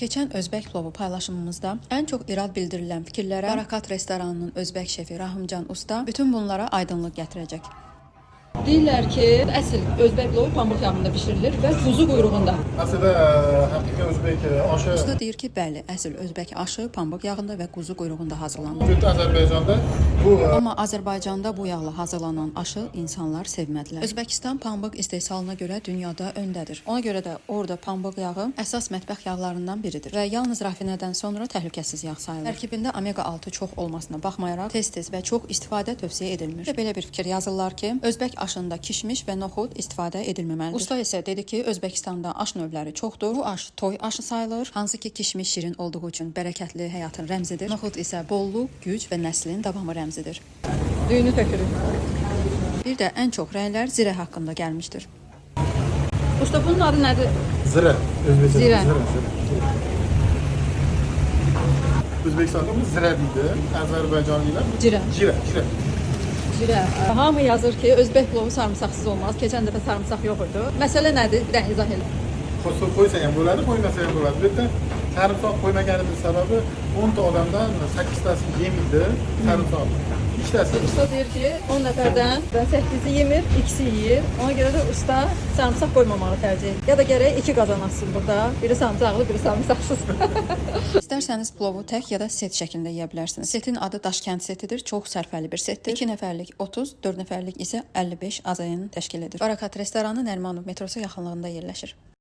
Keçən Özbək plovu paylaşımımızda ən çox irad bildirilən fikirlərə Barakat restoranının Özbək şefi Rahimcan Usta bütün bunlara aydınlıq gətirəcək. Deyirlər ki, əsl Özbək plovu pambıq yağında bişirilir və quzu quyruğunda. Aslında həqiqi Özbək aşı Usta deyir ki, bəli, əsl Özbək aşı pambıq yağında və quzu quyruğunda hazırlanır. bütün Azərbaycanda bu Amma Azərbaycanda bu yağla hazırlanan aşı insanlar sevmədilər. Özbəkistan pambıq istehsalına görə dünyada öndədir. Ona görə də orada pambıq yağı əsas mətbəx yağlarından biridir və yalnız rafinədən sonra təhlükəsiz yağ sayılır. Tərkibində omega 6 çox olmasına baxmayaraq tez-tez və çox istifadə tövsiyə edilmir. Və belə bir fikir yazırlar ki, Özbək aşında kişmiş və noxud istifadə edilməməlidir. Usta isə dedi ki, Özbəkistanda aş növləri çoxdur. Bu aş toy aşı sayılır, hansı ki kişmiş şirin olduğu üçün bərəkətli həyatın rəmzidir. Noxud isə bolluk, güc və nəslin davamı rəmzidir. Düyünü tökürük. Bir də ən çox rəylər zirə haqqında gəlmişdir. Usta bunun adı nədir? zirə, Özbəkcə Zirə. Özbəkistanda bu zirə deyildi. Azərbaycanlılar Cirə. Cirə. Cirə. Hamı yazır ki, Özbək plovu sarımsaqsız olmaz. Keçən dəfə sarımsaq yox idi. Məsələ nədir? Bir dənə izah edin. Fosfor qoysan ham bo'ladi, qo'ymasa ham bo'ladi. Bu yerda sarımsaq qo'ymaganimiz sababi 10 ta odamdan 8 tasi yemaydi sarımsaq. İkitasi Usta deyir ki, 10 nəfərdən 8-i yemir, ikisi yeyir. Ona görə də usta sarımsaq qoymamağı tərcih edir. Ya da gərək iki qazanasın burada. Biri sarımsaqlı, biri sarımsaqsız. İstərsəniz plovu tək ya da set şəklində yeyə bilərsiniz. Setin adı Daşkənd setidir. Çox sərfəli bir setdir. 2 nəfərlik 30, 4 nəfərlik isə 55 AZN təşkil edir. Barakat restoranı Nərimanov metrosu yaxınlığında yerləşir.